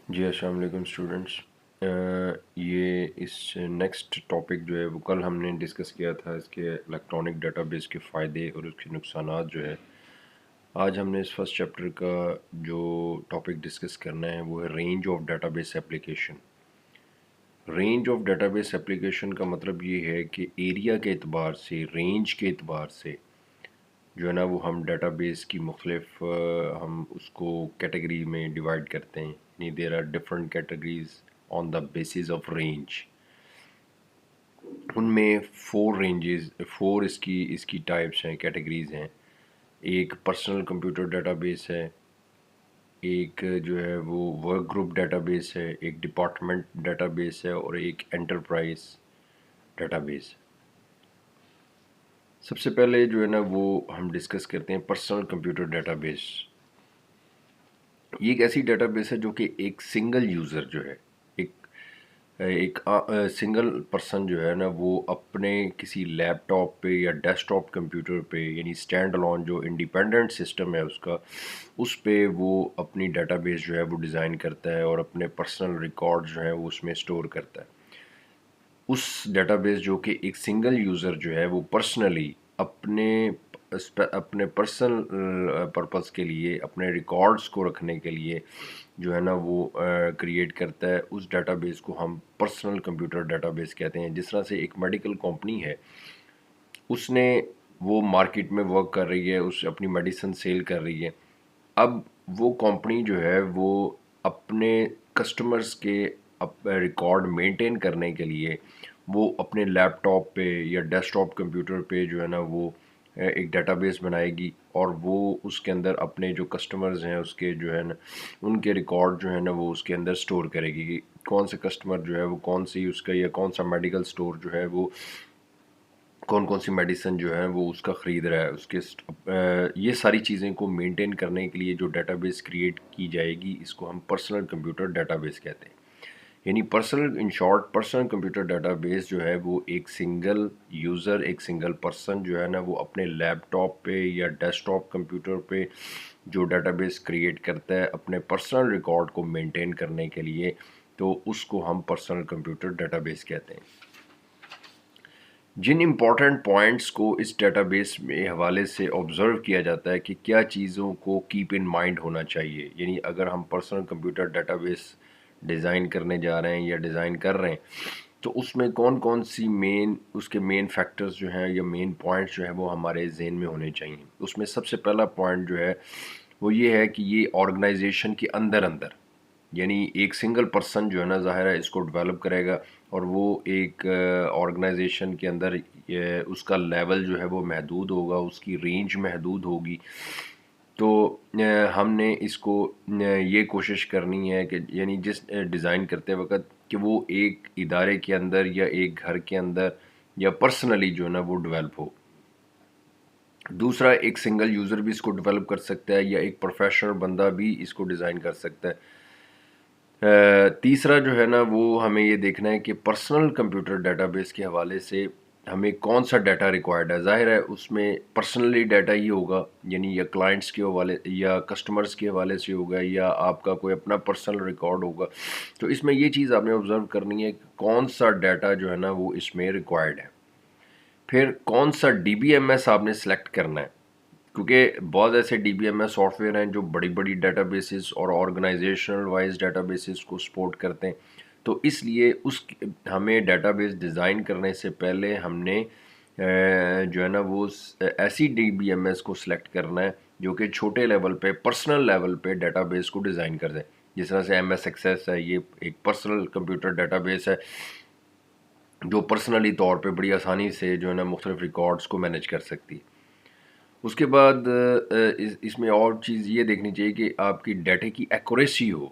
جی السلام علیکم اسٹوڈنٹس. یہ اس نیکسٹ ٹاپک جو ہے وہ کل ہم نے ڈسکس کیا تھا اس کے الیکٹرانک ڈیٹا بیس کے فائدے اور اس کے نقصانات جو ہے. آج ہم نے اس فرسٹ چیپٹر کا جو ٹاپک ڈسکس کرنا ہے وہ ہے range of data base application. Range of data base application کا مطلب یہ ہے کہ ایریا کے اعتبار سے، رینج کے اعتبار سے جو ہے نا وہ ہم ڈیٹا بیس کی مختلف ہم اس کو کیٹیگری میں ڈیوائڈ کرتے ہیں. یعنی there are different categories on the basis of range. ان میں فور اس کی ٹائپس ہیں، کیٹیگریز ہیں. ایک پرسنل کمپیوٹر ڈیٹا بیس ہے، ایک جو ہے وہ ورک گروپ ڈیٹا بیس ہے، ایک ڈپارٹمنٹ ڈیٹا بیس ہے اور ایک انٹرپرائز ڈیٹا بیس. سب سے پہلے جو ہے نا وہ ہم ڈسکس کرتے ہیں پرسنل کمپیوٹر ڈیٹا بیس. یہ ایک ایسی ڈیٹا بیس ہے جو کہ ایک سنگل یوزر جو ہے، ایک سنگل پرسن جو ہے نا وہ اپنے کسی لیپ ٹاپ پہ یا ڈیسک ٹاپ کمپیوٹر پہ، یعنی اسٹینڈ الون جو انڈیپینڈنٹ سسٹم ہے اس پہ وہ اپنی ڈیٹا بیس جو ہے وہ ڈیزائن کرتا ہے اور اپنے پرسنل ریکارڈ جو ہیں وہ اس میں اسٹور کرتا ہے. اس ڈیٹا بیس جو کہ ایک سنگل یوزر جو ہے وہ پرسنلی اپنے پرسنل پرپس کے لیے، اپنے ریکارڈز کو رکھنے کے لیے جو ہے نا وہ کریٹ کرتا ہے، اس ڈیٹا بیس کو ہم پرسنل کمپیوٹر ڈیٹا بیس کہتے ہیں. جس طرح سے ایک میڈیکل کمپنی ہے، اس نے وہ مارکیٹ میں ورک کر رہی ہے، اس اپنی میڈیسن سیل کر رہی ہے. اب وہ کمپنی جو ہے وہ اپنے کسٹمرز کے ریکارڈ مینٹین کرنے کے لیے وہ اپنے لیپ ٹاپ پہ یا ڈیسک ٹاپ کمپیوٹر پہ جو ہے نا وہ ایک ڈیٹا بیس بنائے گی اور وہ اس کے اندر اپنے جو کسٹمرز ہیں اس کے جو ہے نا ان کے ریکارڈ جو ہے نا وہ اس کے اندر سٹور کرے گی کہ کون سے کسٹمر جو ہے وہ کون سی اس کا یا کون سا میڈیکل سٹور جو ہے وہ کون سی میڈیسن جو ہے وہ اس کا خرید رہا ہے. اس کے یہ ساری چیزیں کو مینٹین کرنے کے لیے جو ڈیٹا بیس کریٹ کی جائے گی اس کو ہم پرسنل کمپیوٹر ڈیٹا بیس کہتے ہیں. یعنی in short personal computer data base جو ہے وہ ایک سنگل یوزر، ایک سنگل پرسن جو ہے نا وہ اپنے لیپ ٹاپ پہ یا ڈیسک ٹاپ کمپیوٹر پہ جو ڈیٹا بیس کریٹ کرتا ہے اپنے پرسنل ریکارڈ کو مینٹین کرنے کے لیے، تو اس کو ہم پرسنل کمپیوٹر ڈیٹا بیس کہتے ہیں. جن امپورٹنٹ پوائنٹس کو اس ڈیٹا بیس میں حوالے سے آبزرو کیا جاتا ہے کہ کیا چیزوں کو کیپ ان مائنڈ ہونا چاہیے. یعنی اگر ہم personal computer data base design کرنے جا رہے ہیں یا ڈیزائن کر رہے ہیں تو اس میں کون سی اس کے مین فیکٹرز جو ہیں یا مین پوائنٹس جو ہیں وہ ہمارے ذہن میں ہونے چاہیے. اس میں سب سے پہلا پوائنٹ جو ہے وہ یہ ہے کہ یہ آرگنائزیشن کے اندر یعنی ایک سنگل پرسن جو ہے نا ظاہر ہے اس کو ڈیولپ کرے گا اور وہ ایک آرگنائزیشن کے اندر اس کا لیول جو ہے وہ محدود ہوگا، اس کی رینج محدود ہوگی. تو ہم نے اس کو یہ کوشش کرنی ہے کہ یعنی جس ڈیزائن کرتے وقت کہ وہ ایک ادارے کے اندر یا ایک گھر کے اندر یا پرسنلی جو ہے نا وہ ڈیولپ ہو. دوسرا، ایک سنگل یوزر بھی اس کو ڈیولپ کر سکتا ہے یا ایک پروفیشنل بندہ بھی اس کو ڈیزائن کر سکتا ہے. تیسرا جو ہے نا وہ ہمیں یہ دیکھنا ہے کہ پرسنل کمپیوٹر ڈیٹا بیس کے حوالے سے ہمیں کون سا ڈیٹا ریکوائرڈ ہے. ظاہر ہے اس میں پرسنلی ڈیٹا ہی ہوگا، یعنی یا کلائنٹس کے حوالے یا کسٹمرز کے حوالے سے ہوگا یا آپ کا کوئی اپنا پرسنل ریکارڈ ہوگا. تو اس میں یہ چیز آپ نے آبزرو کرنی ہے کہ کون سا ڈیٹا جو ہے نا وہ اس میں ریکوائرڈ ہے. پھر کون سا ڈی بی ایم ایس آپ نے سلیکٹ کرنا ہے، کیونکہ بہت ایسے D B M S software ہیں جو بڑی ڈیٹا بیسز اور آرگنائزیشنل وائز ڈیٹا بیسز کو سپورٹ کرتے ہیں. تو اس لیے ہمیں ڈیٹا بیس ڈیزائن کرنے سے پہلے ہم نے جو ہے نا وہ ایسی ڈی بی ایم ایس کو سلیکٹ کرنا ہے جو کہ چھوٹے لیول پہ، پرسنل لیول پہ ڈیٹا بیس کو ڈیزائن کر دیں. جس طرح سے ایم ایس ایکسیس ہے، یہ ایک پرسنل کمپیوٹر ڈیٹا بیس ہے جو پرسنلی طور پہ بڑی آسانی سے جو ہے نا مختلف ریکارڈز کو مینیج کر سکتی. اس کے بعد اس میں اور چیز یہ دیکھنی چاہیے کہ آپ کی ڈیٹا کی ایکوریسی ہو،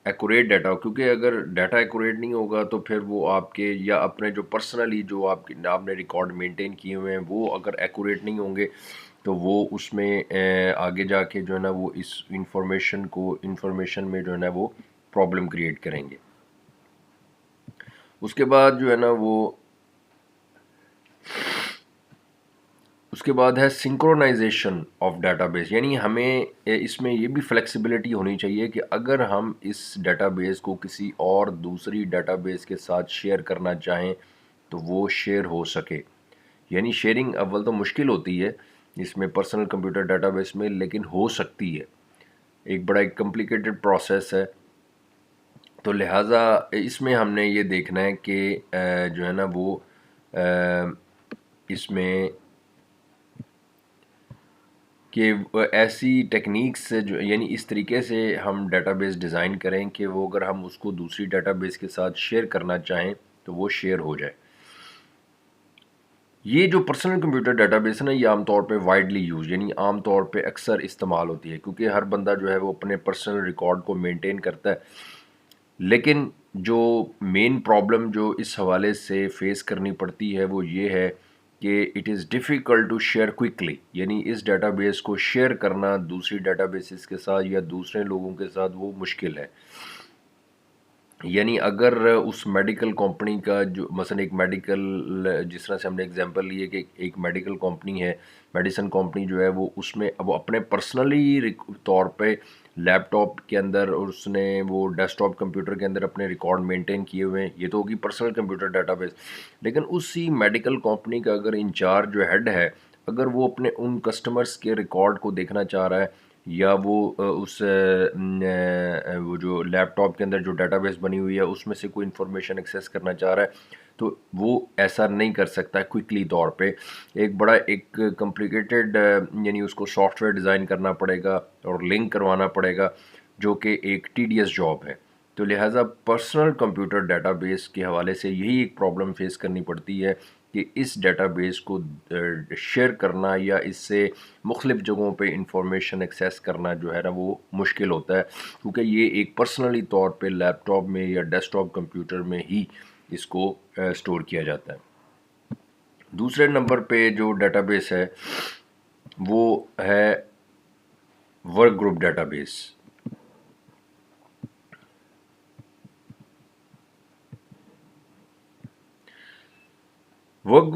ایکوریٹ ڈیٹا ہو. کیونکہ اگر ڈیٹا ایکوریٹ نہیں ہوگا تو پھر وہ آپ کے یا اپنے جو پرسنلی جو آپ نے ریکارڈ مینٹین کیے ہوئے ہیں وہ اگر ایکوریٹ نہیں ہوں گے تو وہ اس میں آگے جا کے جو ہے نا وہ اس انفارمیشن میں جو ہے نا وہ پرابلم کریٹ کریں گے. اس کے بعد جو ہے نا وہ اس کے بعد ہے سنکرونائزیشن آف ڈیٹا بیس، یعنی ہمیں اس میں یہ بھی فلیکسیبلٹی ہونی چاہیے کہ اگر ہم اس ڈیٹا بیس کو کسی اور دوسری ڈیٹا بیس کے ساتھ شیئر کرنا چاہیں تو وہ شیئر ہو سکے. یعنی شیئرنگ اول تو مشکل ہوتی ہے اس میں پرسنل کمپیوٹر ڈیٹا بیس میں، لیکن ہو سکتی ہے. ایک بڑا ایک کمپلیکیٹڈ پروسیس ہے، تو لہٰذا اس میں ہم نے یہ دیکھنا ہے کہ جو ہے نا وہ اس میں کہ ایسی ٹیکنیکس سے جو یعنی اس طریقے سے ہم ڈیٹا بیس ڈیزائن کریں کہ وہ اگر ہم اس کو دوسری ڈیٹا بیس کے ساتھ شیئر کرنا چاہیں تو وہ شیئر ہو جائے. یہ جو پرسنل کمپیوٹر ڈیٹا بیس ہے نا، یہ عام طور پہ وائڈلی یوز، یعنی عام طور پہ اکثر استعمال ہوتی ہے، کیونکہ ہر بندہ جو ہے وہ اپنے پرسنل ریکارڈ کو مینٹین کرتا ہے. لیکن جو مین پرابلم جو اس حوالے سے فیس کرنی پڑتی ہے وہ یہ ہے کہ it is difficult to share quickly, یعنی اس ڈیٹا بیس کو شیئر کرنا دوسری ڈیٹا بیسز کے ساتھ یا دوسرے لوگوں کے ساتھ وہ مشکل ہے. یعنی اگر اس میڈیکل کمپنی کا جو مثلا ایک میڈیکل، جس طرح سے ہم نے اگزامپل لی ہے کہ ایک میڈیکل کمپنی ہے، میڈیسن کمپنی جو ہے وہ اس میں اب اپنے پرسنلی طور پہ لیپ ٹاپ کے اندر اور اس نے وہ ڈیسک ٹاپ کمپیوٹر کے اندر اپنے ریکارڈ مینٹین کیے ہوئے ہیں، یہ تو ہوگی پرسنل کمپیوٹر ڈیٹا بیس. لیکن اسی میڈیکل کمپنی کا اگر انچارج جو ہیڈ ہے، اگر وہ اپنے ان کسٹمرز کے ریکارڈ کو دیکھنا چاہ رہا ہے، یا وہ اس وہ جو لیپ ٹاپ کے اندر جو ڈیٹا بیس بنی ہوئی ہے اس میں سے کوئی انفارمیشن ایکسیس کرنا چاہ رہا ہے، تو وہ ایسا نہیں کر سکتا کوئکلی طور پہ. ایک بڑا ایک کمپلیکیٹڈ یعنی اس کو سافٹ ویئر ڈیزائن کرنا پڑے گا اور لنک کروانا پڑے گا، جو کہ ایک ٹیڈیس جاب ہے. تو لہٰذا پرسنل کمپیوٹر ڈیٹا بیس کے حوالے سے یہی ایک پرابلم فیس کرنی پڑتی ہے کہ اس ڈیٹا بیس کو شیئر کرنا یا اس سے مختلف جگہوں پہ انفارمیشن ایکسیس کرنا جو ہے نا وہ مشکل ہوتا ہے، کیونکہ یہ ایک پرسنلی طور پہ لیپ ٹاپ میں یا ڈیسک ٹاپ کمپیوٹر میں ہی اس کو اسٹور کیا جاتا ہے. دوسرے نمبر پہ جو ڈیٹا بیس ہے وہ ہے work group data base. Work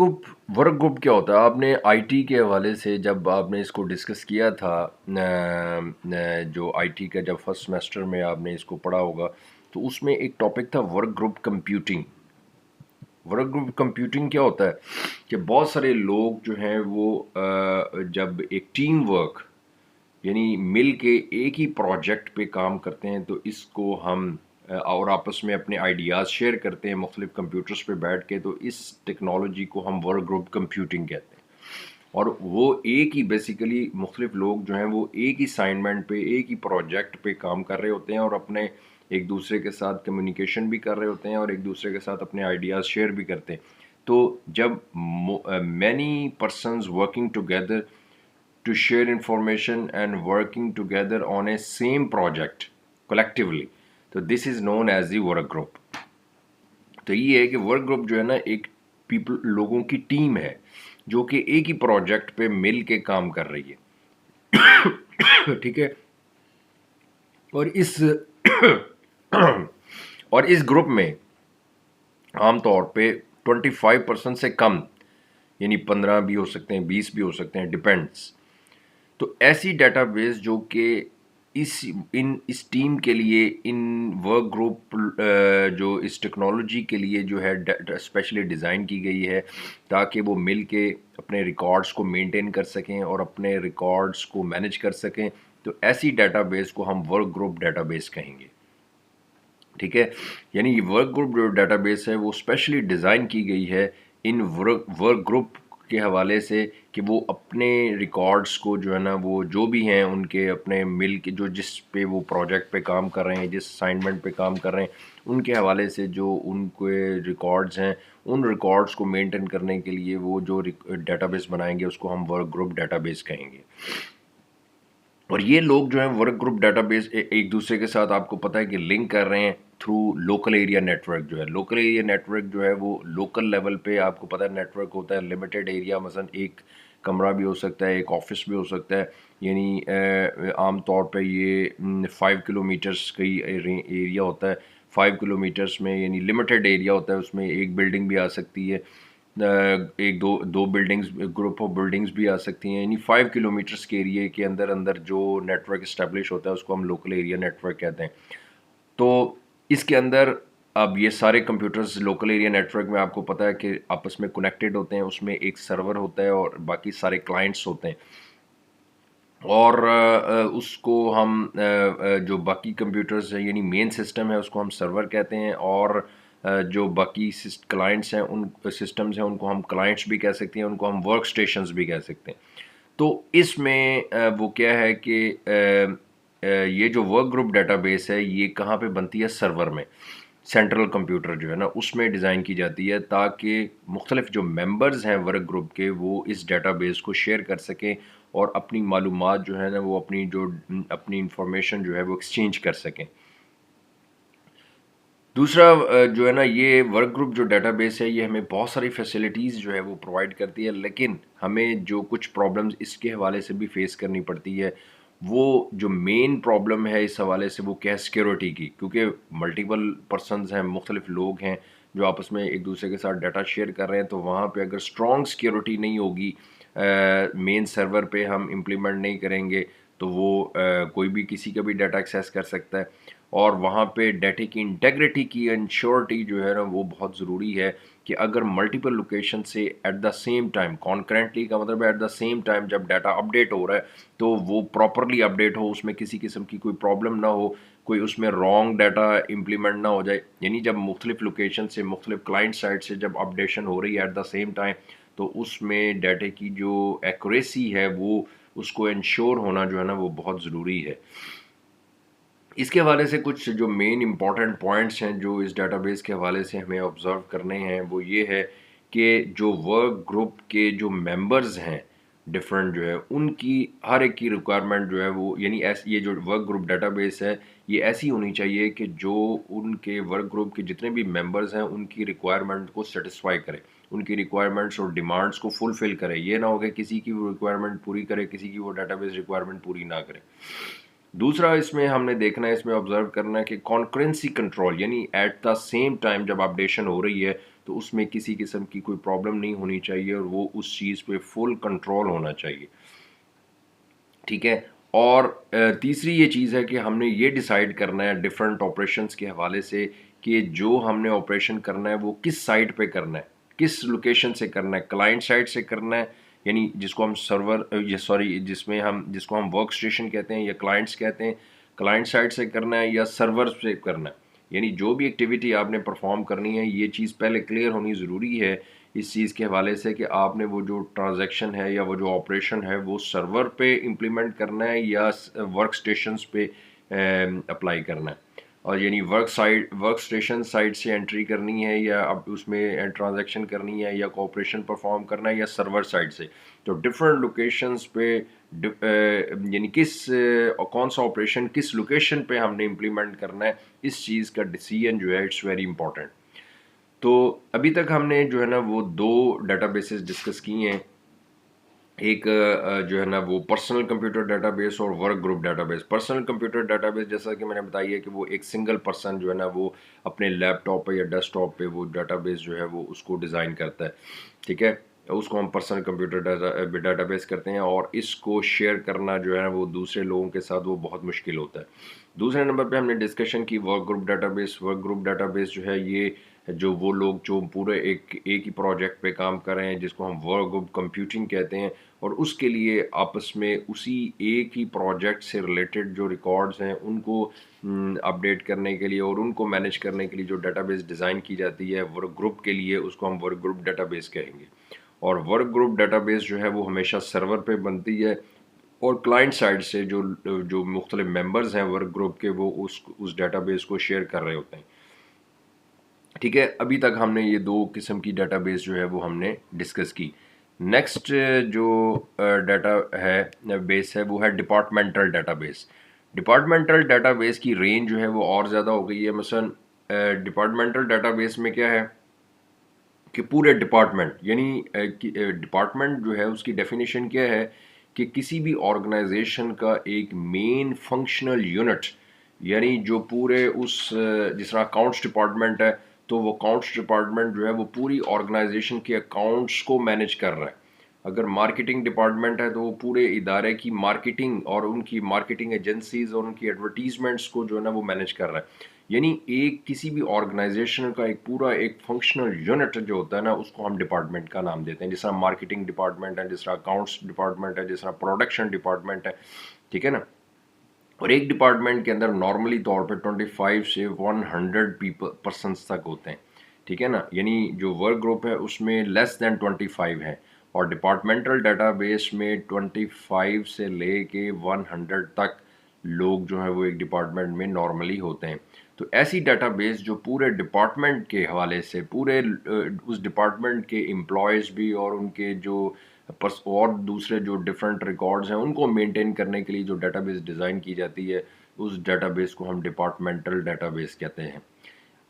group کیا ہوتا ہے؟ آپ نے آئی ٹی کے حوالے سے جب آپ نے اس کو ڈسکس کیا تھا، جو آئی ٹی کا جب فرسٹ سیمسٹر میں آپ نے اس کو پڑھا ہوگا، تو اس میں ایک ٹاپک تھا work group computing. Work group computing کیا ہوتا ہے کہ بہت سارے لوگ جو ہیں وہ جب ایک ٹیم ورک یعنی مل کے ایک ہی پروجیکٹ پہ کام کرتے ہیں، تو اس کو ہم اور آپس میں اپنے آئیڈیاز شیئر کرتے ہیں مختلف کمپیوٹرز پہ بیٹھ کے، تو اس ٹیکنالوجی کو ہم ورک گروپ کمپیوٹنگ کہتے ہیں. اور وہ ایک ہی بیسیکلی مختلف لوگ جو ہیں وہ ایک ہی اسائنمنٹ پہ ایک ہی پروجیکٹ پہ کام کر رہے ہوتے ہیں اور اپنے ایک دوسرے کے ساتھ کمیونیکیشن بھی کر رہے ہوتے ہیں اور ایک دوسرے کے ساتھ اپنے آئیڈیاز شیئر بھی کرتے ہیں. تو جب many persons working together to share information and working together on a same project collectively, تو this is known as the work group. تو یہ ہے کہ ورک گروپ جو ہے نا ایک لوگوں کی ٹیم ہے جو کہ ایک ہی پروجیکٹ پہ مل کے کام کر رہی ہے. ٹھیک ہے، اور اس گروپ میں عام طور پہ 25% سے کم، یعنی 15 بھی ہو سکتے ہیں، 20 بھی ہو سکتے ہیں، ڈیپینڈس. تو ایسی ڈیٹا بیس جو کہ اس ٹیم کے لیے، ان ورک گروپ جو اس ٹیکنالوجی کے لیے جو ہے اسپیشلی ڈیزائن کی گئی ہے تاکہ وہ مل کے اپنے ریکارڈز کو مینٹین کر سکیں اور اپنے ریکارڈز کو مینیج کر سکیں، تو ایسی ڈیٹا بیس کو ہم ورک گروپ ڈیٹا بیس کہیں گے. ٹھیک ہے، یعنی یہ ورک گروپ جو ڈیٹا بیس ہے وہ اسپیشلی ڈیزائن کی گئی ہے ان ورک گروپ کے حوالے سے کہ وہ اپنے ریکارڈز کو جو ہے نا وہ جو بھی ہیں ان کے اپنے مل کے جو جس پہ وہ پروجیکٹ پہ کام کر رہے ہیں، جس اسائنمنٹ پہ کام کر رہے ہیں، ان کے حوالے سے جو ان کے ریکارڈز ہیں، ان ریکارڈز کو مینٹین کرنے کے لیے وہ جو ڈیٹا بیس بنائیں گے اس کو ہم ورک گروپ ڈیٹا بیس کہیں گے. اور یہ لوگ جو ہیں ورک گروپ ڈیٹا بیس ایک دوسرے کے ساتھ آپ کو پتہ ہے کہ لنک کر رہے ہیں through local area network. جو ہے لوکل ایریا نیٹ ورک جو ہے وہ لوکل لیول پہ آپ کو پتہ ہے نیٹ ورک ہوتا ہے لمیٹڈ ایریا، مثلا ایک کمرہ بھی ہو سکتا ہے، ایک آفس بھی ہو سکتا ہے، یعنی عام طور پہ یہ 5 کلومیٹرز کا ایریا ہوتا ہے. 5 کلومیٹرز میں یعنی لمیٹڈ ایریا ہوتا ہے، اس میں ایک بلڈنگ بھی آ سکتی ہے. ایک دو بلڈنگز گروپ آف بلڈنگز بھی آ سکتی ہیں، یعنی 5 کلومیٹرس کے ایریے کے اندر جو نیٹ ورک اسٹیبلش ہوتا ہے اس کو ہم لوکل ایریا نیٹ ورک کہتے ہیں. تو اس کے اندر اب یہ سارے computers local area network میں آپ کو پتہ ہے کہ آپس میں کنیکٹڈ ہوتے ہیں، اس میں ایک سرور ہوتا ہے اور باقی سارے کلائنٹس ہوتے ہیں، اور اس کو ہم جو باقی کمپیوٹرز ہیں یعنی مین سسٹم ہے اس کو ہم سرور کہتے ہیں، اور جو باقی کلائنٹس ہیں ان سسٹمز ہیں ان کو ہم کلائنٹس بھی کہہ سکتے ہیں، ان کو ہم ورک اسٹیشنز بھی کہہ سکتے ہیں. تو اس میں وہ کیا ہے کہ یہ جو ورک گروپ ڈیٹا بیس ہے یہ کہاں پہ بنتی ہے؟ سرور میں. سینٹرل کمپیوٹر جو ہے نا اس میں ڈیزائن کی جاتی ہے تاکہ مختلف جو ممبرز ہیں ورک گروپ کے وہ اس ڈیٹا بیس کو شیئر کر سکیں اور اپنی معلومات جو ہے نا وہ اپنی انفارمیشن جو ہے وہ ایکسچینج کر سکیں. دوسرا جو ہے نا یہ ورک گروپ جو ڈیٹا بیس ہے یہ ہمیں بہت ساری فیسلٹیز جو ہے وہ پرووائڈ کرتی ہے، لیکن ہمیں جو کچھ پرابلمز اس کے حوالے سے بھی فیس کرنی پڑتی ہے، وہ جو مین پرابلم ہے اس حوالے سے وہ کیا ہے؟ سیکیورٹی کی، کیونکہ ملٹیپل پرسنز ہیں، مختلف لوگ ہیں جو آپس میں ایک دوسرے کے ساتھ ڈیٹا شیئر کر رہے ہیں، تو وہاں پہ اگر اسٹرانگ سیکیورٹی نہیں ہوگی، مین سرور پہ ہم امپلیمنٹ نہیں کریں گے تو وہ کوئی بھی کسی کا بھی ڈیٹا ایکسیس کر سکتا ہے. اور وہاں پہ ڈیٹا کی انٹیگریٹی کی انشورٹی جو ہے نا وہ بہت ضروری ہے کہ اگر ملٹیپل لوکیشن سے ایٹ دا سیم ٹائم، کانکرنٹلی کا مطلب ہے ایٹ دا سیم ٹائم جب ڈیٹا اپڈیٹ ہو رہا ہے تو وہ پراپرلی اپڈیٹ ہو، اس میں کسی قسم کی کوئی پرابلم نہ ہو، کوئی اس میں رانگ ڈیٹا امپلیمنٹ نہ ہو جائے. یعنی جب مختلف لوکیشن سے مختلف کلائنٹ سائٹ سے جب اپڈیشن ہو رہی ہے ایٹ دا سیم ٹائم تو اس میں ڈیٹا کی جو ایکوریسی ہے وہ اس کو انشور ہونا جو ہے نا وہ بہت ضروری ہے. اس کے حوالے سے کچھ جو مین امپورٹنٹ پوائنٹس ہیں جو اس ڈیٹا بیس کے حوالے سے ہمیں آبزرو کرنے ہیں وہ یہ ہے کہ جو ورک گروپ کے جو ممبرز ہیں ڈفرینٹ جو ہے ان کی ہر ایک کی ریکوائرمنٹ جو ہے وہ یعنی یہ جو ورک گروپ ڈیٹا بیس ہے یہ ایسی ہونی چاہیے کہ جو ان کے ورک گروپ کے جتنے بھی ممبرز ہیں ان کی ریکوائرمنٹ کو سیٹسفائی کرے، ان کی ریکوائرمنٹس اور ڈیمانڈس کو فلفل کرے. یہ نہ ہو کہ کسی کی وہ ریکوائرمنٹ پوری کرے، کسی کی وہ ڈیٹا بیس ریکوائرمنٹ پوری نہ کرے. دوسرا اس میں ہم نے دیکھنا ہے، اس میں آبزرو کرنا ہے کہ کانکرنسی کنٹرول، یعنی ایٹ دا سیم ٹائم جب اپڈیشن ہو رہی ہے تو اس میں کسی قسم کی کوئی پرابلم نہیں ہونی چاہیے اور وہ اس چیز پہ فل کنٹرول ہونا چاہیے. ٹھیک ہے. اور تیسری یہ چیز ہے کہ ہم نے یہ ڈیسائیڈ کرنا ہے ڈفرینٹ آپریشنس کے حوالے سے کہ جو ہم نے آپریشن کرنا ہے وہ کس سائٹ پہ کرنا ہے، کس لوکیشن سے کرنا ہے. کلائنٹ سائٹ سے کرنا ہے یعنی جس کو ہم جس کو ہم ورک اسٹیشن کہتے ہیں یا کلائنٹس کہتے ہیں، کلائنٹ سائٹ سے کرنا ہے یا سرور سے کرنا ہے. یعنی جو بھی ایکٹیویٹی آپ نے پرفارم کرنی ہے یہ چیز پہلے کلیئر ہونی ضروری ہے اس چیز کے حوالے سے کہ آپ نے وہ جو ٹرانزیکشن ہے یا وہ جو آپریشن ہے وہ سرور پہ امپلیمنٹ کرنا ہے یا ورک اسٹیشنز پہ اپلائی کرنا ہے. اور یعنی ورک اسٹیشن سائٹ سے انٹری کرنی ہے یا اب اس میں ٹرانزیکشن کرنی ہے یا کوآپریشن پرفارم کرنا ہے یا سرور سائٹ سے. تو ڈفرینٹ لوکیشنز پہ یعنی کون سا آپریشن کس لوکیشن پہ ہم نے امپلیمنٹ کرنا ہے اس چیز کا ڈیسیژن جو ہے اٹس ویری امپورٹنٹ. تو ابھی تک ہم نے جو ہے نا وہ دو ڈیٹا بیسز ڈسکس کی ہیں، ایک جو ہے نا وہ پرسنل کمپیوٹر ڈیٹا بیس اور work group data base. Personal computer data base جیسا کہ میں نے بتایا ہے کہ وہ ایک سنگل پرسن جو ہے نا وہ اپنے لیپ ٹاپ پہ یا ڈیسک ٹاپ پہ وہ ڈیٹا بیس جو ہے وہ اس کو ڈیزائن کرتا ہے. ٹھیک ہے. اس کو ہم پرسنل کمپیوٹر ڈیٹا بیس کرتے ہیں اور اس کو شیئر کرنا جو ہے نا وہ دوسرے لوگوں کے ساتھ وہ بہت مشکل ہوتا ہے. دوسرے نمبر پہ ہم نے ڈسکشن کی work group data base. Work group data base جو ہے یہ جو وہ لوگ جو پورے ایک ہی پروجیکٹ پہ کام کر رہے ہیں جس کو ہم ورک گروپ کمپیوٹنگ کہتے ہیں، اور اس کے لیے آپس میں اسی ایک ہی پروجیکٹ سے ریلیٹڈ جو ریکارڈز ہیں ان کو اپڈیٹ کرنے کے لیے اور ان کو مینیج کرنے کے لیے جو ڈیٹا بیس ڈیزائن کی جاتی ہے ورک گروپ کے لیے اس کو ہم ورک گروپ ڈیٹا بیس کہیں گے. اور ورک گروپ ڈیٹا بیس جو ہے وہ ہمیشہ سرور پہ بنتی ہے اور کلائنٹ سائڈ سے جو مختلف ممبرز ہیں ورک گروپ کے وہ اس ڈیٹا بیس کو شیئر کر رہے ہوتے ہیں. ٹھیک ہے. ابھی تک ہم نے یہ دو قسم کی ڈیٹا بیس جو ہے وہ ہم نے ڈسکس کی. نیکسٹ جو ڈیٹا ہے بیس ہے وہ ہے departmental data base. Departmental data base کی رینج جو ہے وہ اور زیادہ ہو گئی ہے. مثلا ڈپارٹمنٹل ڈیٹا بیس میں کیا ہے کہ پورے ڈپارٹمنٹ یعنی ڈپارٹمنٹ جو ہے اس کی ڈیفینیشن کیا ہے کہ کسی بھی آرگنائزیشن کا ایک مین فنکشنل یونٹ، یعنی جو پورے اس جس طرح اکاؤنٹس ڈپارٹمنٹ ہے تو وہ اکاؤنٹس ڈپارٹمنٹ جو ہے وہ پوری آرگنائزیشن کے اکاؤنٹس کو مینیج کر رہا ہے. اگر مارکیٹنگ ڈپارٹمنٹ ہے تو وہ پورے ادارے کی مارکیٹنگ اور ان کی مارکیٹنگ ایجنسیز اور ان کی ایڈورٹیزمنٹس کو جو ہے نا وہ مینیج کر رہا ہے. یعنی ایک کسی بھی آرگنائزیشن کا ایک پورا ایک فنکشنل یونٹ جو ہوتا ہے نا اس کو ہم ڈپارٹمنٹ کا نام دیتے ہیں. جس طرح مارکیٹنگ ڈپارٹمنٹ ہے, جس طرح اکاؤنٹس ڈپارٹمنٹ ہے, جس طرح پروڈکشن ڈپارٹمنٹ ہے, ٹھیک ہے نا. اور ایک ڈپارٹمنٹ کے اندر نارملی طور پہ 25 سے 100 پرسنس تک ہوتے ہیں, ٹھیک ہے نا. یعنی جو ورک گروپ ہے اس میں لیس دین 25 ہے, اور ڈپارٹمنٹل ڈیٹا بیس میں 25 سے لے کے 100 تک لوگ جو ہیں وہ ایک ڈپارٹمنٹ میں نارملی ہوتے ہیں. تو ایسی ڈیٹا بیس جو پورے ڈپارٹمنٹ کے حوالے سے پورے اس ڈپارٹمنٹ کے امپلائیز بھی اور ان کے جو اور دوسرے جو ڈفرینٹ ریکارڈز ہیں ان کو مینٹین کرنے کے لیے جو ڈیٹا بیس ڈیزائن کی جاتی ہے اس ڈیٹا بیس کو ہم ڈپارٹمنٹل ڈیٹا بیس کہتے ہیں.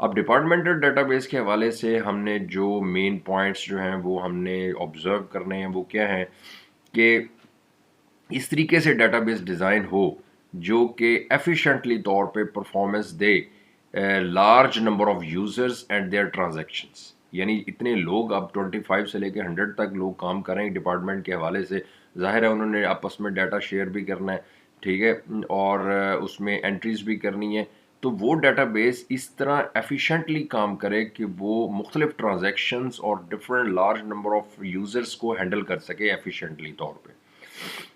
اب ڈپارٹمنٹل ڈیٹا بیس کے حوالے سے ہم نے جو مین پوائنٹس جو ہیں وہ ہم نے آبزرو کرنے ہیں وہ کیا ہیں کہ اس طریقے سے ڈیٹا بیس ڈیزائن ہو جو کہ ایفیشینٹلی طور پہ پرفارمنس دے large number of users and their transactions. یعنی اتنے لوگ اب 25 سے لے کے 100 تک لوگ کام کریں ڈپارٹمنٹ کے حوالے سے, ظاہر ہے انہوں نے آپس میں ڈیٹا شیئر بھی کرنا ہے, ٹھیک ہے, اور اس میں انٹریز بھی کرنی ہے. تو وہ ڈیٹا بیس اس طرح ایفیشینٹلی کام کرے کہ وہ مختلف ٹرانزیکشنز اور different large number of users کو ہینڈل کر سکے ایفیشینٹلی طور پہ.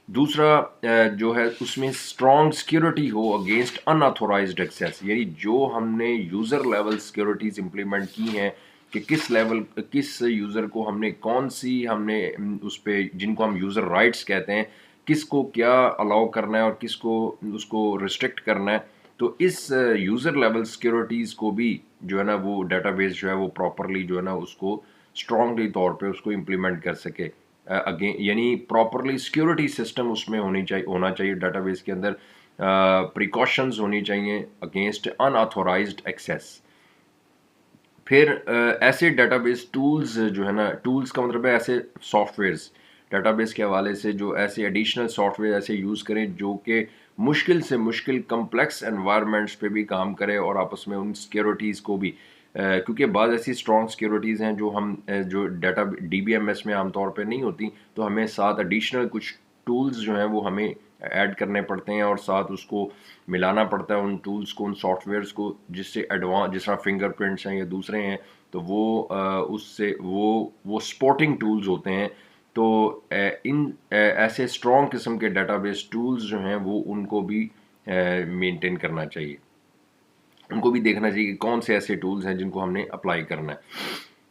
دوسرا جو ہے اس میں اسٹرانگ سیکیورٹی ہو اگینسٹ ان آتھورائزڈ ایکسیس. یعنی جو ہم نے یوزر لیول سیکیورٹیز امپلیمنٹ کی ہیں کہ کس یوزر کو ہم نے کون سی ہم نے اس پہ جن کو ہم یوزر رائٹس کہتے ہیں کس کو کیا الاؤ کرنا ہے اور کس کو اس کو ریسٹرکٹ کرنا ہے. تو اس یوزر لیول سیکیورٹیز کو بھی جو ہے نا وہ ڈیٹا بیس جو ہے وہ پراپرلی جو ہے نا اس کو اسٹرانگلی طور پہ اس کو امپلیمنٹ کر سکے. یعنی پراپرلی سیکیورٹی سسٹم اس میں ہونا چاہیے ڈیٹا بیس کے اندر, پریکاشنز ہونی چاہیے اگینسٹ ان آتھورائزڈ ایکسیس. پھر ایسے ڈیٹا بیس ٹولز جو ہے نا, ٹولز کا مطلب ہے ایسے سافٹ ویئرز ڈیٹا بیس کے حوالے سے جو ایسے ایڈیشنل سافٹ ویئر ایسے یوز کریں جو کہ مشکل سے مشکل کمپلیکس انوائرمنٹس پہ بھی کام کرے اور آپس میں ان سیکیورٹیز کو بھی, کیونکہ بعض ایسی اسٹرانگ سیکیورٹیز ہیں جو ہم جو data D B M S میں عام طور پہ نہیں ہوتی, تو ہمیں ساتھ ایڈیشنل کچھ ٹولز جو ہیں وہ ہمیں ایڈ کرنے پڑتے ہیں اور ساتھ اس کو ملانا پڑتا ہے ان ٹولز کو, ان سافٹ ویئرس کو, جس سے ایڈوانس جس طرح فنگر پرنٹس ہیں یا دوسرے ہیں تو وہ اس سے وہ سپورٹنگ ٹولز ہوتے ہیں. تو ان ایسے اسٹرانگ قسم کے ڈیٹا بیس ٹولز جو ہیں وہ ان کو بھی مینٹین کرنا چاہیے, ان کو بھی دیکھنا چاہیے کہ کون سے ایسے ٹولز ہیں جن کو ہم نے اپلائی کرنا ہے.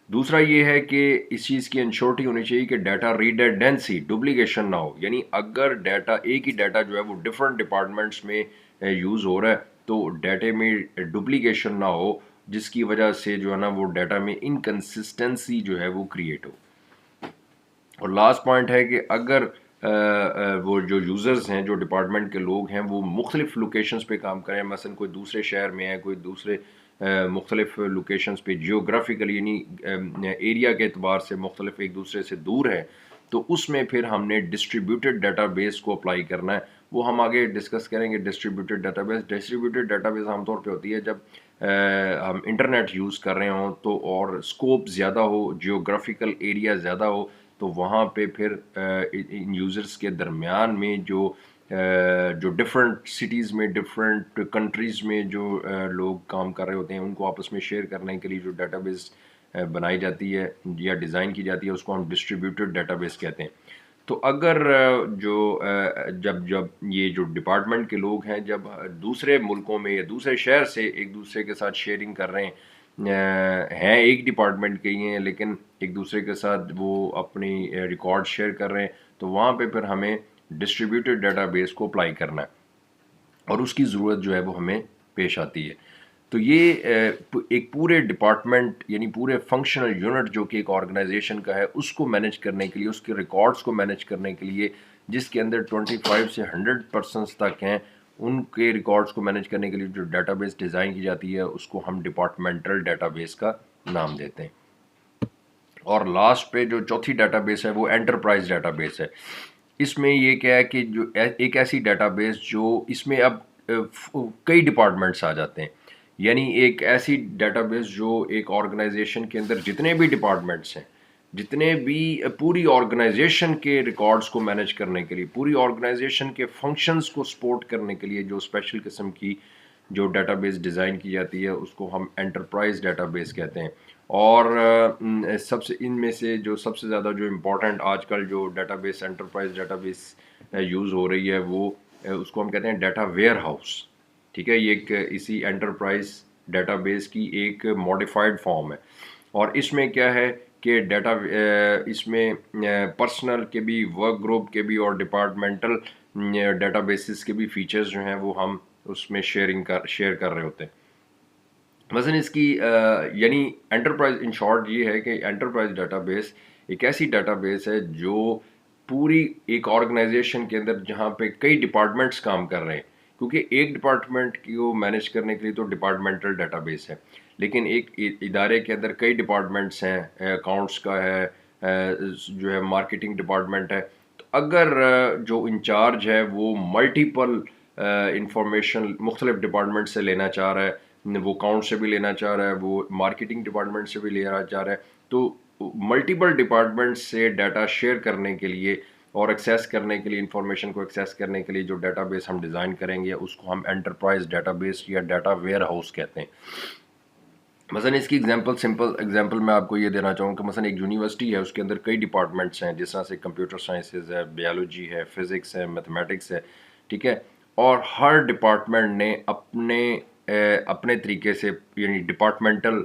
دوسرا یہ ہے کہ اس چیز کی انشورٹی ہونی چاہیے کہ ڈیٹا ریڈنڈنسی ڈپلیکیشن نہ ہو. یعنی اگر ڈیٹا ایک ہی ڈیٹا جو ہے وہ ڈفرینٹ ڈپارٹمنٹس میں یوز ہو رہا ہے تو ڈیٹے میں ڈپلیکیشن نہ ہو, جس کی وجہ سے جو ہے نا وہ ڈیٹا میں انکنسسٹنسی جو ہے وہ کریٹ ہو. اور لاسٹ پوائنٹ ہے کہ اگر وہ جو یوزرز ہیں جو ڈپارٹمنٹ کے لوگ ہیں وہ مختلف لوکیشنز پہ کام کریں, مثلا کوئی دوسرے شہر میں ہے, کوئی دوسرے مختلف لوکیشنز پہ جیوگرافیکلی یعنی ایریا کے اعتبار سے مختلف ایک دوسرے سے دور ہے, تو اس میں پھر ہم نے ڈسٹریبیوٹیڈ ڈیٹا بیس کو اپلائی کرنا ہے. وہ ہم آگے ڈسکس کریں گے. ڈسٹریبیوٹیڈ ڈیٹا بیس عام طور پہ ہوتی ہے جب ہم انٹرنیٹ یوز کر رہے ہوں تو اور اسکوپ زیادہ ہو, جیوگرافیکل ایریا زیادہ ہو, تو وہاں پہ پھر ان یوزرز کے درمیان میں جو ڈفرینٹ سٹیز میں ڈفرینٹ کنٹریز میں جو لوگ کام کر رہے ہوتے ہیں ان کو آپس میں شیئر کرنے کے لیے جو ڈیٹا بیس بنائی جاتی ہے یا ڈیزائن کی جاتی ہے اس کو ہم ڈسٹریبیوٹیڈ ڈیٹا بیس کہتے ہیں. تو اگر جب یہ جو ڈپارٹمنٹ کے لوگ ہیں جب دوسرے ملکوں میں یا دوسرے شہر سے ایک دوسرے کے ساتھ شیئرنگ کر رہے ہیں ایک ڈپارٹمنٹ کے ہی ہیں لیکن ایک دوسرے کے ساتھ وہ اپنی ریکارڈ شیئر کر رہے ہیں, تو وہاں پہ پھر ہمیں ڈسٹریبیوٹیڈ ڈیٹا بیس کو اپلائی کرنا ہے اور اس کی ضرورت جو ہے وہ ہمیں پیش آتی ہے. تو یہ ایک پورے ڈپارٹمنٹ یعنی پورے فنکشنل یونٹ جو کہ ایک آرگنائزیشن کا ہے اس کو مینیج کرنے کے لیے, اس کے ریکارڈز کو مینیج کرنے کے لیے, جس کے اندر 25 سے 100 پرسنس تک ہیں, ان کے ریکارڈز کو مینیج کرنے کے لیے جو ڈیٹا بیس ڈیزائن کی جاتی ہے اس کو ہم ڈپارٹمنٹل ڈیٹا بیس کا نام دیتے ہیں. اور لاسٹ پہ جو چوتھی ڈیٹا بیس ہے وہ انٹرپرائز ڈیٹا بیس ہے. اس میں یہ کیا ہے کہ جو ایک ایسی ڈیٹا بیس جو اس میں اب کئی ڈپارٹمنٹس آ جاتے ہیں. یعنی ایک ایسی ڈیٹا بیس جو ایک آرگنائزیشن کے اندر جتنے بھی ڈپارٹمنٹس ہیں، جتنے بھی پوری آرگنائزیشن کے ریکارڈز کو مینیج کرنے کے لیے، پوری آرگنائزیشن کے فنکشنز کو سپورٹ کرنے کے لیے جو اسپیشل قسم کی جو ڈیٹا بیس ڈیزائن کی جاتی ہے اس کو ہم انٹرپرائز ڈیٹا بیس کہتے ہیں. اور سب سے ان میں سے جو سب سے زیادہ جو امپورٹنٹ آج کل جو data base enterprise data base use ہو رہی ہے وہ اس کو ہم کہتے ہیں ڈیٹا ویئر ہاؤس. ٹھیک ہے، یہ ایک اسی انٹرپرائز ڈیٹا بیس کی ایک ماڈیفائڈ فارم ہے. اور اس میں کیا ہے کہ ڈیٹا اس میں پرسنل کے بھی، ورک گروپ کے بھی اور ڈپارٹمنٹل ڈیٹا بیسز کے بھی فیچرز جو ہیں وہ ہم اس میں شیئر کر رہے ہوتے ہیں. مثلا اس کی یعنی انٹرپرائز ان شارٹ یہ ہے کہ انٹرپرائز ڈیٹا بیس ایک ایسی ڈیٹا بیس ہے جو پوری ایک آرگنائزیشن کے اندر جہاں پہ کئی ڈپارٹمنٹس کام کر رہے ہیں، کیونکہ ایک ڈپارٹمنٹ کو مینیج کرنے کے لیے تو ڈپارٹمنٹل ڈیٹا بیس ہے، لیکن ایک ادارے کے اندر کئی ڈپارٹمنٹس ہیں، اکاؤنٹس کا ہے، جو ہے مارکیٹنگ ڈپارٹمنٹ ہے. تو اگر جو انچارج ہے وہ ملٹیپل انفارمیشن مختلف ڈپارٹمنٹ سے لینا چاہ رہا ہے، وہ اکاؤنٹ سے بھی لینا چاہ رہا ہے، وہ مارکیٹنگ ڈپارٹمنٹ سے بھی لینا چاہ رہا ہے، تو ملٹیپل ڈپارٹمنٹ سے ڈیٹا شیئر کرنے کے لیے اور ایکسیس کرنے کے لیے، انفارمیشن کو ایکسیس کرنے کے لیے جو ڈیٹا بیس ہم ڈیزائن کریں گے اس کو ہم انٹرپرائز ڈیٹا بیس یا ڈیٹا ویئر ہاؤس کہتے ہیں. مثلا اس کی سمپل ایگزامپل میں آپ کو یہ دینا چاہوں کہ مثلا ایک یونیورسٹی ہے، اس کے اندر کئی ڈپارٹمنٹس ہیں، جس طرح سے کمپیوٹر سائنسز ہے، بیالوجی ہے، فزکس ہے، میتھمیٹکس ہے. ٹھیک ہے، اور ہر ڈپارٹمنٹ نے اپنے طریقے سے یعنی ڈپارٹمنٹل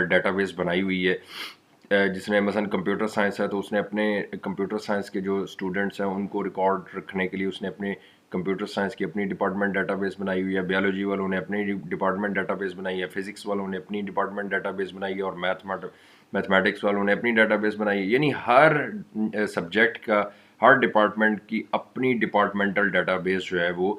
ڈیٹا بیس بنائی ہوئی ہے. جس نے مثلا کمپیوٹر سائنس ہے تو اس نے اپنے کمپیوٹر سائنس کے جو اسٹوڈنٹس ہیں ان کو ریکارڈ رکھنے کے لیے اس نے اپنے کمپیوٹر سائنس کی اپنی ڈپارٹمنٹ ڈیٹا بیس بنائی ہوئی ہے، بیالوجی والوں نے اپنی ڈپارٹمنٹ ڈیٹا بیس بنائی ہے، فزکس والوں نے اپنی ڈپارٹمنٹ ڈیٹا بیس بنائی ہے، اور میتھمیٹکس والوں نے اپنی ڈیٹا بیس بنائی ہے. یعنی ہر سبجیکٹ کا، ہر ڈپارٹمنٹ کی اپنی ڈپارٹمنٹل ڈیٹا بیس جو ہے وہ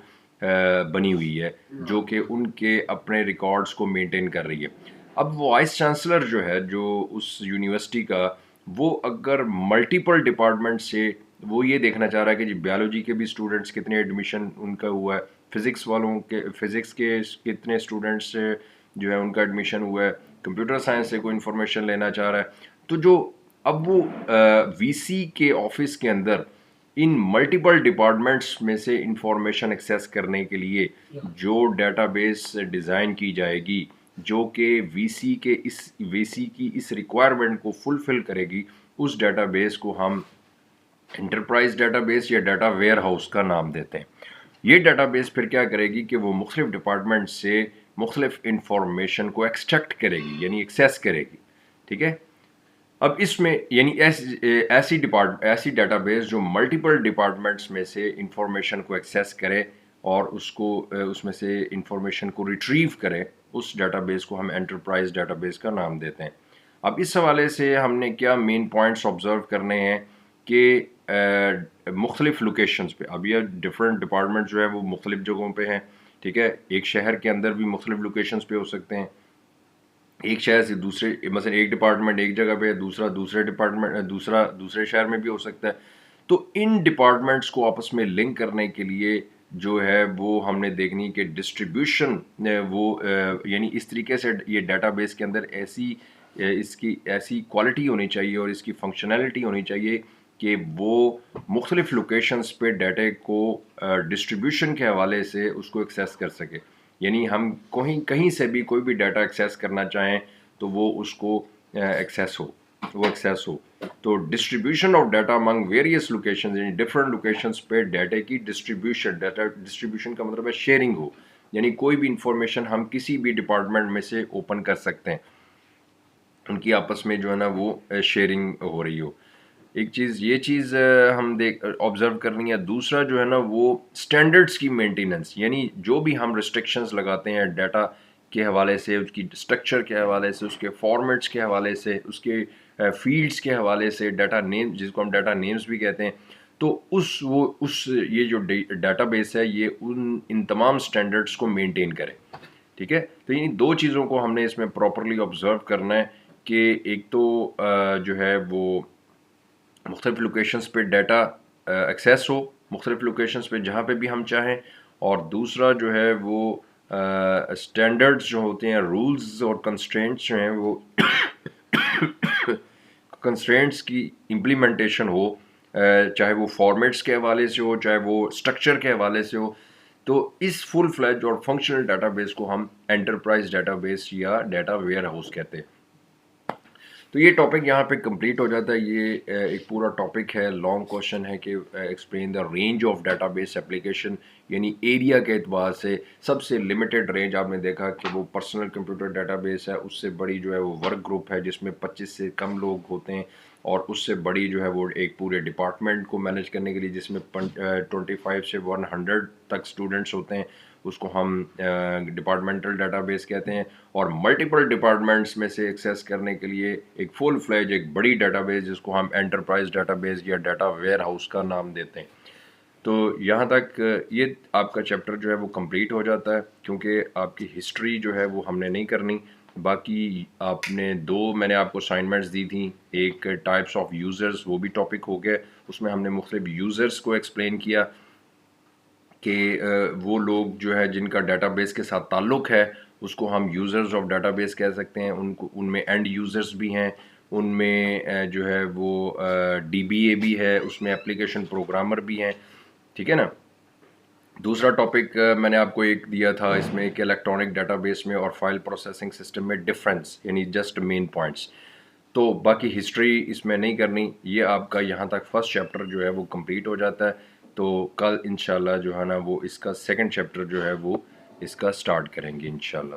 بنی ہوئی ہے جو کہ ان کے اپنے ریکارڈز کو مینٹین کر رہی ہے. اب وائس چانسلر جو ہے جو اس یونیورسٹی کا، وہ اگر ملٹیپل ڈپارٹمنٹ سے وہ یہ دیکھنا چاہ رہا ہے کہ جی بیالوجی کے بھی اسٹوڈنٹس کتنے ایڈمیشن ان کا ہوا ہے، فزکس کے کتنے اسٹوڈنٹس سے جو ہے ان کا ایڈمیشن ہوا ہے، کمپیوٹر سائنس سے کوئی انفارمیشن لینا چاہ رہا ہے، تو جو اب وہ وی سی کے آفس کے اندر ان ملٹیپل ڈپارٹمنٹس میں سے انفارمیشن ایکسیس کرنے کے لیے جو ڈیٹا بیس ڈیزائن کی جائے گی جو کہ وی سی کی اس ریکوائرمنٹ کو فلفل کرے گی، اس ڈیٹا بیس کو ہم انٹرپرائز ڈیٹا بیس یا ڈیٹا ویئر ہاؤس کا نام دیتے ہیں. یہ ڈیٹا بیس پھر کیا کرے گی کہ وہ مختلف ڈپارٹمنٹ سے مختلف انفارمیشن کو ایکسٹریکٹ کرے گی، یعنی ایکسیس کرے گی. ٹھیک ہے، اب اس میں یعنی ایسی ڈیٹا بیس جو ملٹیپل ڈپارٹمنٹس میں سے انفارمیشن کو ایکسیس کرے اور اس میں سے انفارمیشن کو ریٹریو کرے، اس ڈیٹا بیس کو ہم انٹرپرائز ڈیٹا بیس کا نام دیتے ہیں. اب اس حوالے سے ہم نے کیا مین پوائنٹس آبزرو کرنے ہیں کہ مختلف لوکیشنز پہ، اب یہ ڈفرینٹ ڈپارٹمنٹ جو ہے وہ مختلف جگہوں پہ ہیں. ٹھیک ہے، ایک شہر کے اندر بھی مختلف لوکیشنز پہ ہو سکتے ہیں، ایک شہر سے دوسرے، مثلا ایک ڈپارٹمنٹ ایک جگہ پہ، دوسرے شہر میں بھی ہو سکتا ہے. تو ان ڈپارٹمنٹس کو آپس میں لنک کرنے کے لیے جو ہے وہ ہم نے دیکھنی کہ ڈسٹریبیوشن وہ یعنی اس طریقے سے یہ ڈیٹا بیس کے اندر اس کی ایسی کوالٹی ہونی چاہیے اور اس کی فنکشنالٹی ہونی چاہیے کہ وہ مختلف لوکیشنز پہ ڈیٹا کو ڈسٹریبیوشن کے حوالے سے اس کو ایکسیس کر سکے. یعنی ہم کہیں سے بھی کوئی بھی ڈیٹا ایکسیس کرنا چاہیں تو وہ اس کو ایکسیس ہو. تو distribution of data Umang various locations, یعنی ڈفرینٹ لوکیشنز پہ ڈیٹا کی ڈسٹریبیوشن کا مطلب ہے شیئرنگ ہو، یعنی کوئی بھی انفارمیشن ہم کسی بھی ڈپارٹمنٹ میں سے اوپن کر سکتے ہیں، ان کی آپس میں جو ہے نا وہ شیئرنگ ہو رہی ہو. یہ چیز ہم آبزرو کرنی ہے. دوسرا جو ہے نا وہ اسٹینڈرڈس کی مینٹیننس، یعنی جو بھی ہم ریسٹرکشنز لگاتے ہیں ڈیٹا کے حوالے سے، اس کی اسٹرکچر کے حوالے سے، اس کے فارمیٹس کے حوالے سے، اس کے فیلڈس کے حوالے سے، ڈیٹا نیم جس کو ہم ڈیٹا نیمز بھی کہتے ہیں، تو یہ جو ڈیٹا بیس ہے یہ ان تمام اسٹینڈرڈس کو مینٹین کرے. ٹھیک ہے، تو یعنی دو چیزوں کو ہم نے اس میں پراپرلی آبزرو کرنا ہے کہ ایک تو جو ہے وہ مختلف لوکیشنز پہ ڈیٹا ایکسیس ہو، مختلف لوکیشنز پہ جہاں پہ بھی ہم چاہیں، اور دوسرا جو ہے وہ اسٹینڈرڈز جو ہوتے ہیں، رولز اور کنسٹرینٹس جو ہیں وہ کنسٹرینٹس کی امپلیمنٹیشن ہو، چاہے وہ فارمیٹس کے حوالے سے ہو، چاہے وہ اسٹرکچر کے حوالے سے ہو، تو اس فل فلیج اور فنکشنل ڈیٹا بیس کو ہم انٹرپرائز ڈیٹا بیس یا ڈیٹا ویئر ہاؤس کہتے ہیں۔ تو یہ ٹاپک یہاں پہ کمپلیٹ ہو جاتا ہے۔ یہ ایک پورا ٹاپک ہے، لانگ کوشچن ہے کہ explain the range of data base application, یعنی ایریا کے اعتبار سے سب سے لمیٹڈ رینج آپ نے دیکھا کہ وہ پرسنل کمپیوٹر ڈیٹا بیس ہے، اس سے بڑی جو ہے وہ ورک گروپ ہے جس میں 25 سے کم لوگ ہوتے ہیں، اور اس سے بڑی جو ہے وہ ایک پورے ڈپارٹمنٹ کو مینیج کرنے کے لیے جس میں 25 سے 100 تک اسٹوڈنٹس ہوتے ہیں، اس کو ہم ڈپارٹمنٹل ڈیٹا بیس کہتے ہیں۔ اور ملٹیپل ڈپارٹمنٹس میں سے ایکسیس کرنے کے لیے ایک فل فلیج ایک بڑی ڈیٹا بیس جس کو ہم انٹرپرائز ڈیٹا بیس یا ڈیٹا ویئر ہاؤس کا نام دیتے ہیں۔ تو یہاں تک یہ آپ کا چیپٹر جو ہے وہ کمپلیٹ ہو جاتا ہے، کیونکہ آپ کی ہسٹری جو ہے وہ ہم نے نہیں کرنی۔ باقی آپ نے میں نے آپ کو اسائنمنٹس دی تھیں، ایک ٹائپس آف یوزرز، وہ بھی ٹاپک ہو گئے، اس میں ہم نے مختلف یوزرز کو ایکسپلین کیا کہ وہ لوگ جو ہے جن کا ڈیٹا بیس کے ساتھ تعلق ہے اس کو ہم یوزرز آف ڈیٹا بیس کہہ سکتے ہیں۔ ان میں اینڈ یوزرز بھی ہیں، ان میں جو ہے وہ ڈی بی اے بھی ہے، اس میں اپلیکیشن پروگرامر بھی ہیں، ٹھیک ہے نا۔ دوسرا ٹاپک میں نے آپ کو ایک دیا تھا اس میں کہ الیکٹرانک ڈیٹا بیس میں اور فائل پروسیسنگ سسٹم میں ڈفرینس، یعنی جسٹ مین پوائنٹس۔ تو باقی ہسٹری اس میں نہیں کرنی، یہ آپ کا یہاں تک فرسٹ چیپٹر جو ہے وہ کمپلیٹ ہو جاتا ہے۔ تو کل انشاءاللہ جو ہے نا وہ اس کا سیکنڈ چیپٹر جو ہے وہ اس کا سٹارٹ کریں گے انشاءاللہ۔